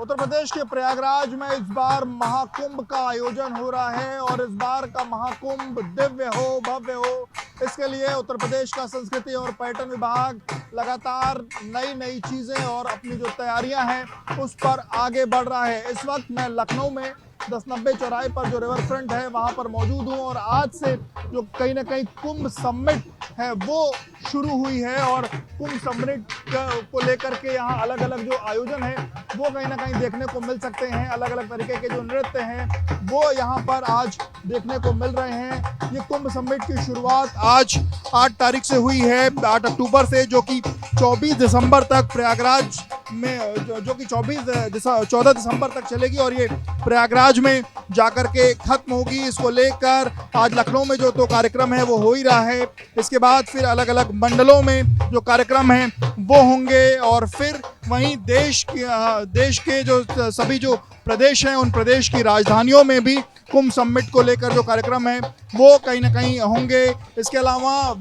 उत्तर प्रदेश के प्रयागराज में इस बार महाकुंभ का आयोजन हो रहा है और इस बार का महाकुंभ दिव्य हो, भव्य हो, इसके लिए उत्तर प्रदेश का संस्कृति और पर्यटन विभाग लगातार नई नई चीजें और अपनी जो तैयारियां हैं उस पर आगे बढ़ रहा है। इस वक्त मैं लखनऊ में 1090 चौराहे पर जो रिवर फ्रंट है वहां पर मौजूद हूं और आज से जो कहीं ना कहीं कुंभ समिट है वो शुरू हुई है और कुंभ समिट को लेकर के यहाँ अलग अलग जो आयोजन है वो कहीं ना कहीं देखने को मिल सकते हैं। अलग अलग तरीके के जो नृत्य हैं वो यहाँ पर आज देखने को मिल रहे हैं। ये कुंभ समिट की शुरुआत आज 8 तारीख से हुई है, 8 अक्टूबर से, जो कि 24 दिसंबर तक प्रयागराज में जो कि 14 दिसंबर तक चलेगी और ये प्रयागराज में जाकर के खत्म होगी। इसको लेकर आज लखनऊ में जो तो कार्यक्रम है वो हो ही रहा है। इसके बाद फिर अलग अलग मंडलों में जो कार्यक्रम हैं वो होंगे और फिर वहीं देश के जो सभी जो प्रदेश हैं उन प्रदेश की राजधानियों में भी कुंभ समिट को लेकर जो कार्यक्रम है वो कहीं ना कहीं होंगे। इसके अलावा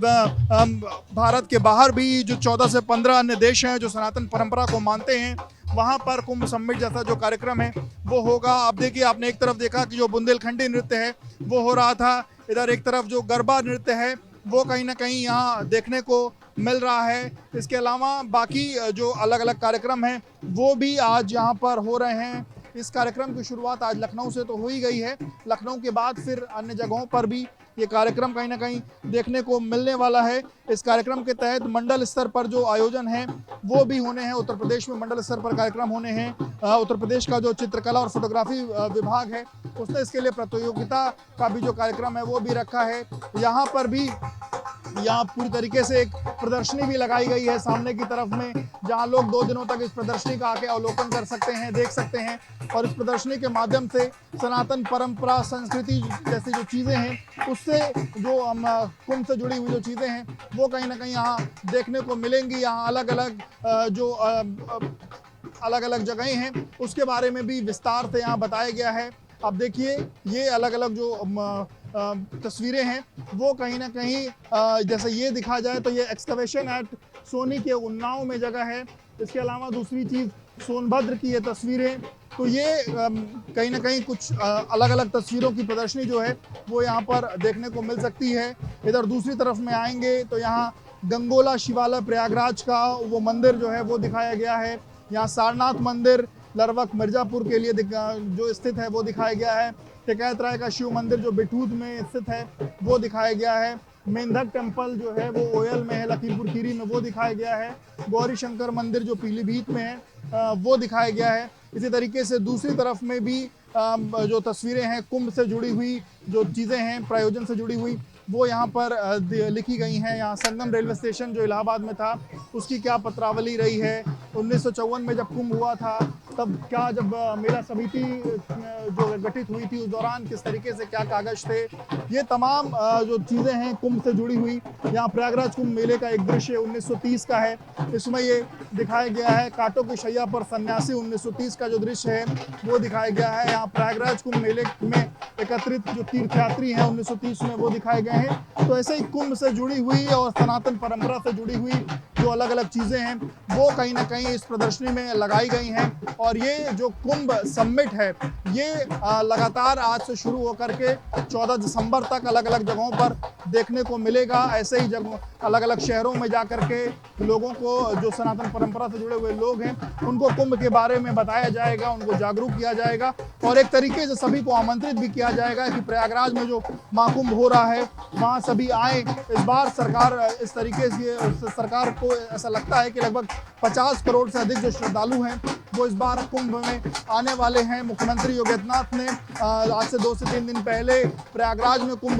भारत के बाहर भी जो 14 से 15 अन्य देश हैं जो सनातन परंपरा को मानते हैं वहाँ पर कुंभ समिट जैसा जो कार्यक्रम है वो होगा। आप देखिए, आपने एक तरफ देखा कि जो बुंदेलखंडी नृत्य है वो हो रहा था, इधर एक तरफ जो गरबा नृत्य है वो कहीं ना कहीं यहाँ देखने को मिल रहा है। इसके अलावा बाकी जो अलग अलग कार्यक्रम हैं वो भी आज यहाँ पर हो रहे हैं। इस कार्यक्रम की शुरुआत आज लखनऊ से तो हो ही गई है, लखनऊ के बाद फिर अन्य जगहों पर भी ये कार्यक्रम कहीं ना कहीं देखने को मिलने वाला है। इस कार्यक्रम के तहत मंडल स्तर पर जो आयोजन है वो भी होने हैं। उत्तर प्रदेश में मंडल स्तर पर कार्यक्रम होने हैं। उत्तर प्रदेश का जो चित्रकला और फोटोग्राफी विभाग है उसने इसके लिए प्रतियोगिता का भी जो कार्यक्रम है वो भी रखा है। यहाँ पर भी पूरी तरीके से एक प्रदर्शनी भी लगाई गई है सामने की तरफ में, जहां लोग 2 दिनों तक इस प्रदर्शनी का आके अवलोकन कर सकते हैं, देख सकते हैं और इस प्रदर्शनी के माध्यम से सनातन परंपरा, संस्कृति जैसी जो चीज़ें हैं उससे जो कुंभ से जुड़ी हुई जो चीज़ें हैं वो कहीं ना कहीं यहाँ देखने को मिलेंगी। यहाँ अलग अलग जगहें हैं उसके बारे में भी विस्तार से यहाँ बताया गया है। आप देखिए, ये अलग अलग जो तस्वीरें हैं वो कहीं ना कहीं जैसे ये दिखा जाए तो ये एक्सकवेशन एट सोनी के उन्नाव में जगह है। इसके अलावा दूसरी चीज़ सोनभद्र की ये तस्वीरें, तो ये कहीं ना कहीं कुछ अलग अलग तस्वीरों की प्रदर्शनी जो है वो यहाँ पर देखने को मिल सकती है। इधर दूसरी तरफ में आएंगे तो यहाँ गंगोला शिवालय प्रयागराज का वो मंदिर जो है वो दिखाया गया है। यहाँ सारनाथ मंदिर लरवक मिर्जापुर के लिए जो स्थित है वो दिखाया गया है। टिकैत राय का शिव मंदिर जो बिठूत में स्थित है वो दिखाया गया है। मेंढक टेम्पल जो है वो ओयल में है, लखीमपुर खीरी में, वो दिखाया गया है। गौरी शंकर मंदिर जो पीलीभीत में है वो दिखाया गया है। इसी तरीके से दूसरी तरफ में भी जो तस्वीरें हैं कुंभ से जुड़ी हुई जो चीज़ें हैं, प्रायोजन से जुड़ी हुई, वो यहाँ पर लिखी गई हैं। यहाँ संगम रेलवे स्टेशन जो इलाहाबाद में था उसकी क्या पत्रावली रही है, 1954 में जब कुंभ हुआ था तब क्या, जब मेला समिति जो गठित हुई थी उस दौरान किस तरीके से क्या कागज थे, ये तमाम जो चीज़ें हैं कुंभ से जुड़ी हुई। यहाँ प्रयागराज कुंभ मेले का एक दृश्य 1930 का है, इसमें ये दिखाया गया है। कांटों की शैया पर सन्यासी 1930 का जो दृश्य है वो दिखाया गया है। यहाँ प्रयागराज कुंभ मेले में एकत्रित जो तीर्थयात्री हैं 1930 में वो दिखाए गए हैं। तो ऐसे ही कुंभ से जुड़ी हुई और सनातन परंपरा से जुड़ी हुई जो अलग अलग चीज़ें हैं वो कहीं ना कहीं इस प्रदर्शनी में लगाई गई हैं। और ये जो कुंभ समिट है ये लगातार आज से शुरू होकर के 14 दिसंबर तक अलग अलग जगहों पर देखने को मिलेगा। ऐसे ही जगह अलग अलग शहरों में जा कर के लोगों को, जो सनातन परंपरा से जुड़े हुए लोग हैं, उनको कुंभ के बारे में बताया जाएगा, उनको जागरूक किया जाएगा और एक तरीके से सभी को आमंत्रित भी किया जाएगा कि प्रयागराज में जो महाकुंभ हो रहा है वहाँ सभी आए। इस बार सरकार इस तरीके से, सरकार को ऐसा लगता है कि लगभग 50 करोड़ से अधिक जो श्रद्धालु हैं वो इस बार कुंभ में आने वाले हैं। मुख्यमंत्री योगी आदित्यनाथ ने आज से 2 से 3 दिन पहले प्रयागराज में कुंभ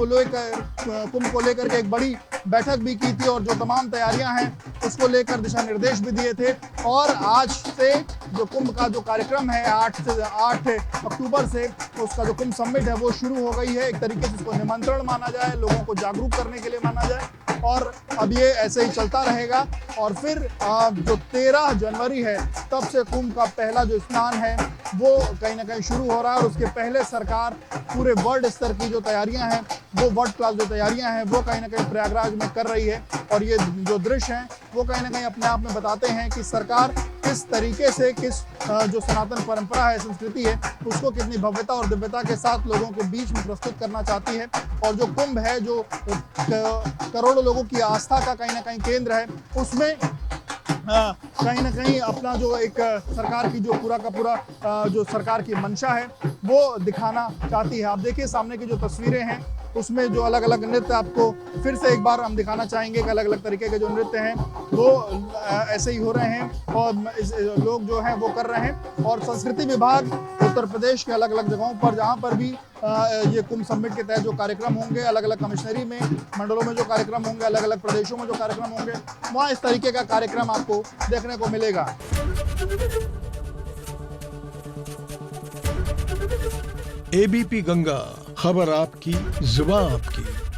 को लेकर के एक बड़ी बैठक भी की थी और जो तमाम तैयारियां हैं उसको लेकर दिशा निर्देश भी दिए थे। और आज से जो कुंभ का जो कार्यक्रम है 8 अक्टूबर से उसका जो कुंभ समिट है वो शुरू हो गई है। एक तरीके से इसको निमंत्रण माना जाए, लोगों को जागरूक करने के लिए माना जाए और अब ये ऐसे ही चलता रहेगा। और फिर जो 13 जनवरी है तब से कुंभ का पहला जो स्नान है वो कहीं ना कहीं शुरू हो रहा है और उसके पहले सरकार पूरे वर्ल्ड स्तर की जो तैयारियां हैं, वो वर्ल्ड क्लास जो तैयारियां हैं वो कहीं ना कहीं प्रयागराज में कर रही है। और ये जो दृश्य हैं वो कहीं ना कहीं अपने आप में बताते हैं कि सरकार किस तरीके से जो सनातन परंपरा है, संस्कृति है, उसको कितनी भव्यता और दिव्यता के साथ लोगों के बीच में प्रस्तुत करना चाहती है। और जो कुंभ है, जो करोड़ों लोगों की आस्था का कहीं ना कहीं केंद्र है, उसमें कहीं ना कहीं अपना जो एक सरकार की जो पूरा का पूरा जो सरकार की मंशा है वो दिखाना चाहती है। आप देखिए सामने की जो तस्वीरें हैं उसमें जो अलग अलग नृत्य आपको फिर से एक बार हम दिखाना चाहेंगे कि अलग अलग तरीके के जो नृत्य हैं वो ऐसे ही हो रहे हैं और लोग जो हैं वो कर रहे हैं। और संस्कृति विभाग उत्तर प्रदेश के अलग अलग जगहों पर जहाँ पर भी ये कुंभ समिट के तहत जो कार्यक्रम होंगे, अलग अलग कमिश्नरी में, मंडलों में जो कार्यक्रम होंगे, अलग अलग प्रदेशों में जो कार्यक्रम होंगे, वहाँ इस तरीके का कार्यक्रम आपको देखने को मिलेगा। एबीपी गंगा, खबर आपकी, जुबान आपकी।